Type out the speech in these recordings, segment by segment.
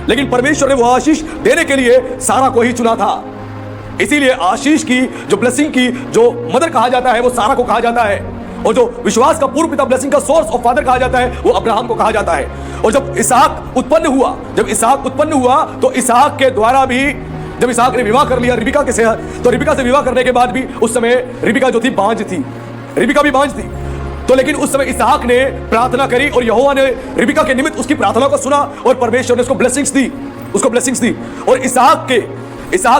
लेकिन परमेश्वर ने वो आशीष देने के लिए सारा को ही चुना था। इसीलिए आशीष की जो ब्लेसिंग की जो मदर कहा जाता है वो सारा को कहा जाता है, और जो विश्वास का पूर्व पिता ब्लेसिंग का सोर्स ऑफ फादर कहा जाता है वो अब्राहम को कहा जाता है। और जब इसहाक उत्पन्न हुआ तो इसहाक के द्वारा भी जब इसहाक ने विवाह कर लिया रिबिका के से, तो रिबिका से विवाह करने के बाद भी उस समय रिबिका जो थी बांझ थी, रिबिका भी बांझ थी। तो लेकिन उस समय इसहाक ने प्रार्थना करी और यहोवा ने रिबिका के निमित्त उसकी प्रार्थना को सुना और परमेश्वर ने उसको ब्लेसिंग्स दी। और इसहाक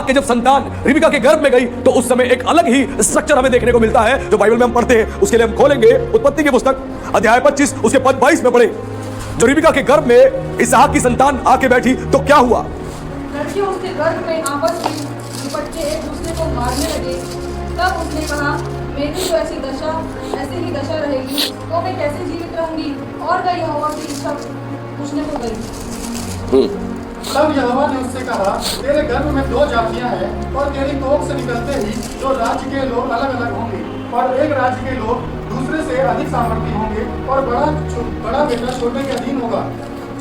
के जब संतान रिबिका के गर्भ में गई तो उस समय एक अलग ही स्ट्रक्चर हमें देखने को मिलता है जो बाइबल में हम पढ़ते हैं। उसके लिए हम खोलेंगे उत्पत्ति की पुस्तक अध्याय 25 उसके पद 22 में पढ़े। जो रिबिका के गर्भ में इसहाक की संतान आके बैठी तो क्या हुआ? लड़कियों उसके गर्भ में आपस में लिपट के एक दूसरे को मारने लगे। तब उसने कहा, मेरी तो ऐसी ही दशा रहेगी तो मैं कैसे जीवित रहूंगी? और वह यहोवा की इच्छा पूछने को गई। तब यहोवा ने उससे कहा, तेरे गर्भ में 2 जातियां हैं और तेरी कोख से निकलते ही 2 राज्य के लोग अलग अलग होंगे और एक राज्य के लोग दूसरे से अधिक सामर्थी होंगे और बड़ा बेटा छोटे के अधीन होगा।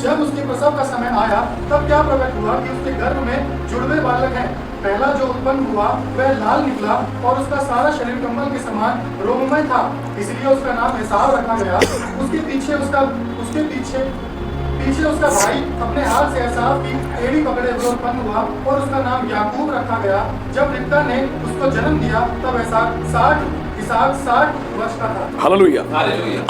जब उसके प्रसव का समय आया तब क्या प्रकट हुआ कि उसके गर्भ में जुड़वे बालक हैं। पहला जो उत्पन्न हुआ वह लाल निकला और उसका सारा शरीर कमल के समान रोममय था, इसलिए उसका नाम एसाव रखा गया। उसके पीछे उसका भाई अपने हाथ से एसाव की एड़ी पकड़े हुए उत्पन्न हुआ और उसका नाम याकूब रखा गया। जब रिबका ने उसको जन्म दिया तब इसहाक 60 वर्ष का था। हालेलुया।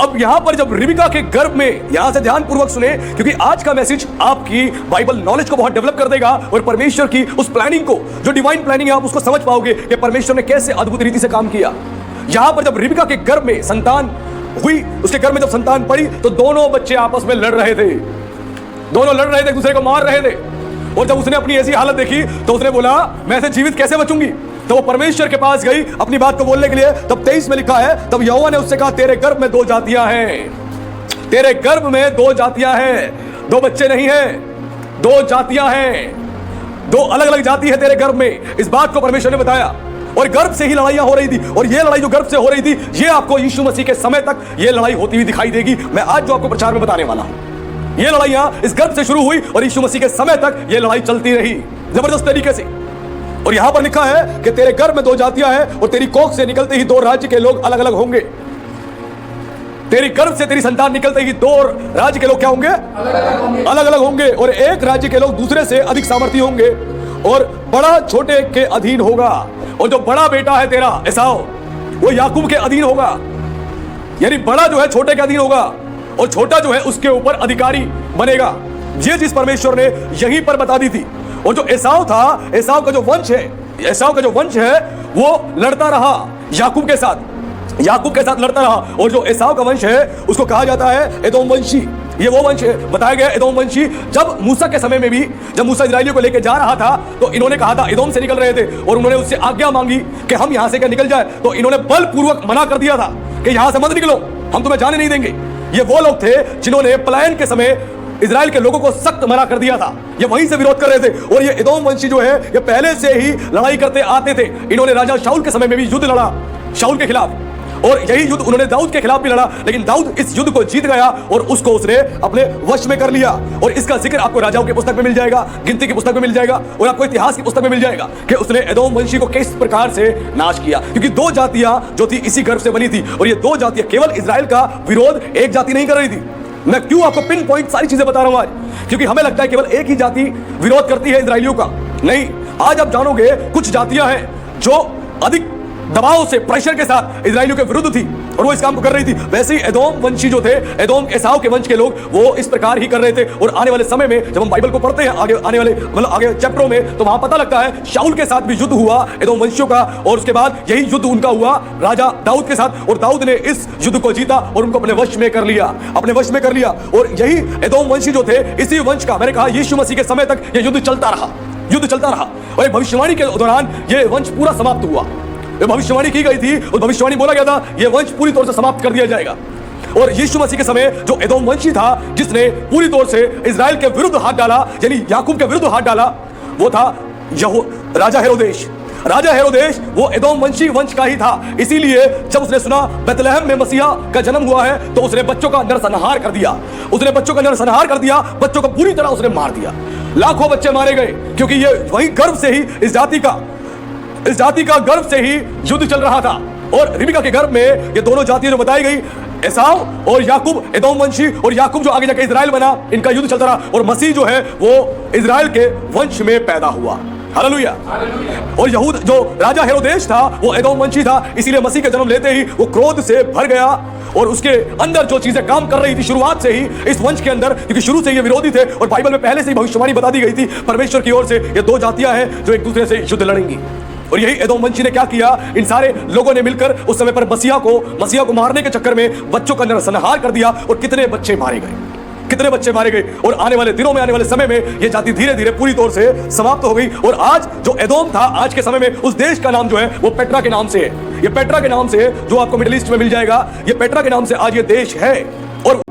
अब यहाँ पर जब रिबिका के गर्भ में, यहाँ से ध्यान पूर्वक सुने क्योंकि आज का मैसेज आपकी बाइबल नॉलेज को बहुत डेवलप कर देगा और परमेश्वर की उस प्लानिंग को, जो डिवाइन प्लानिंग है, आप उसको समझ पाओगे कि परमेश्वर ने कैसे अद्भुत रीति से काम किया। यहाँ पर जब रिबिका के गर्भ में संतान हुई, उसके गर्भ में जब संतान पड़ी तो दोनों बच्चे आपस में लड़ रहे थे, एक दूसरे को मार रहे थे। और जब उसने अपनी ऐसी हालत देखी तो उसने बोला, मैं ऐसे जीवित कैसे बचूंगी? तो वो परमेश्वर के पास गई अपनी बात को बोलने के लिए। तब 23 में लिखा है, तब यहोवा ने उससे कहा, तेरे गर्भ में 2 जातियां हैं, तेरे गर्भ में 2 जातियां हैं, 2 बच्चे नहीं हैं, 2 जातियां हैं, 2 अलग अलग जाति है तेरे गर्भ में। इस बात को परमेश्वर ने बताया और गर्भ से ही लड़ाइयां हो रही थी और ये लड़ाई जो गर्भ से हो रही थी ये आपको यीशु मसीह के समय तक ये लड़ाई होती हुई दिखाई देगी। मैं आज जो आपको प्रचार में बताने वाला हूं, ये लड़ाइयां इस गर्भ से शुरू हुई और यीशु मसीह के समय तक ये लड़ाई चलती रही जबरदस्त तरीके से। और यहां पर लिखा है कि तेरे गर्भ में 2 जातियां हैं और तेरी कोख से निकलते ही 2 राज्य के लोग अलग अलग होंगे। तेरी गर्भ से तेरी संतान निकलते ही 2 राज्य के लोग क्या होंगे? अलग अलग होंगे और एक राज्य के लोग दूसरे से अधिक सामर्थी होंगे और बड़ा छोटे के अधीन होगा। और जो बड़ा बेटा है तेरा एसाव वो याकूब के अधीन होगा, यानी बड़ा जो है छोटे के अधीन होगा और छोटा जो है उसके ऊपर अधिकारी बनेगा। ये चीज परमेश्वर ने यहीं पर बता दी थी। और जो एसाव था, एसाव का जो वंश है वो लड़ता रहा याकूब के साथ लड़ता रहा। और जो एसाव का वंश है उसको कहा जाता है एदोम वंशी। ये वो वंश है, बताया गया एदोम वंशी। जब मूसा के समय में भी, जब मूसा इस्राएलियों को लेकर जा रहा था तो इन्होंने कहा था, एदोम से निकल रहे थे और उन्होंने उससे आज्ञा मांगी कि हम यहां से क्या निकल जाए, तो इन्होंने बलपूर्वक मना कर दिया था कि यहां से मत निकलो, हम तुम्हें जाने नहीं देंगे। ये वो लोग थे जिन्होंने पलायन के समय इजराइल के लोगों को सख्त मना कर दिया था। ये वहीं से विरोध कर रहे थे। और ये एदोम वंशी जो है ये पहले से ही लड़ाई करते आते थे। इन्होंने राजा शाऊल के समय में भी युद्ध लड़ा शाऊल के खिलाफ और यही युद्ध उन्होंने दाऊद के खिलाफ भी लड़ा, लेकिन दाऊद इस युद्ध को जीत गया और उसको उसने अपने वश में कर लिया। और इसका जिक्र आपको राजाओं की पुस्तक में मिल जाएगा, गिनती की पुस्तक में मिल जाएगा और आपको इतिहास की पुस्तक में मिल जाएगा कि उसने एदोम वंशी को किस प्रकार से नाश किया। क्योंकि 2 जातियां जो थी इसी गर्भ से बनी थी और ये 2 जातियां केवल इजराइल का विरोध एक जाति नहीं कर रही थी। मैं क्यों आपको पिन पॉइंट सारी चीजें बता रहा हूं आज, क्योंकि हमें लगता है केवल एक ही जाति विरोध करती है इजराइलियों का। नहीं, आज आप जानोगे कुछ जातियां हैं जो अधिक दबाव से, प्रेशर के साथ इजराइलियों के विरुद्ध थी और वो इस काम को कर रही थी। वैसे ही एदोम वंशी जो थे, एदोम एसाव के वंश के लोग, वो इस प्रकार ही कर रहे थे। और आने वाले समय में जब हम बाइबल को पढ़ते हैं आगे चैप्टरों में, तो वहां पता लगता है शाऊल के साथ भी युद्ध हुआ एदोम वंशियों का और उसके बाद यही युद्ध उनका हुआ राजा दाऊद के साथ और दाऊद ने इस युद्ध को जीता और उनको अपने वश में कर लिया। और यही एदोम वंशी जो थे, इसी वंश का, मैंने कहा यीशु मसीह के समय तक ये युद्ध चलता रहा और एक भविष्यवाणी के दौरान ये वंश पूरा समाप्त हुआ। भविष्यवाणी की गई थी, उस भविष्यवाणी बोला गया था ये वंश पूरी तौर से समाप्त कर दिया जाएगा। और यीशु मसीह के समय जो एदोम वंशी था जिसने पूरी तौर से इजराइल के विरुद्ध हाथ डाला, यानी याकूब के विरुद्ध हाथ डाला, वो था राजा हेरोदेश। वो एदोम वंशी वंश का ही था। इसीलिए जब उसने सुना बेतलहम में मसीहा का जन्म हुआ है तो उसने बच्चों का नरसंहार कर दिया, बच्चों को पूरी तरह उसने मार दिया। लाखों बच्चे मारे गए, क्योंकि ये वही गर्भ से ही इस जाति का गर्भ से ही युद्ध चल रहा था। और रिबिका के गर्भ में ये दोनों जातियां जो बताई गई, एसाव और याकूब एदोम वंशी, और याकूब जो आगे जाके इजराइल बना, इनका युद्ध चलता रहा। और मसीह जो है वो इजराइल के वंश में पैदा हुआ। हालेलुया। और यहूद जो राजा हेरोदेश था वो एदोम वंशी था, इसीलिए मसीह के जन्म लेते ही वो क्रोध से भर गया और उसके अंदर जो चीजें काम कर रही थी शुरुआत से ही इस वंश के अंदर, क्योंकि शुरू से ये विरोधी थे और बाइबल में पहले से ही भविष्यवाणी बता दी गई थी परमेश्वर की ओर से, ये दो जातियां हैं जो एक दूसरे से युद्ध लड़ेंगी। और यही एदोम वंशी ने क्या किया, इन सारे लोगों ने मिलकर उस समय पर मसीहा को मारने के चक्कर में बच्चों का नरसंहार कर दिया। और कितने बच्चे मारे गए, और आने वाले दिनों में, आने वाले समय में ये जाति धीरे धीरे पूरी तौर से समाप्त हो गई। और आज जो एदोम था, आज के समय में उस देश का नाम जो है वो पेट्रा के नाम से है। ये पेट्रा के नाम से, जो आपको मिडिल ईस्ट में मिल जाएगा, ये पेट्रा के नाम से आज ये देश है। और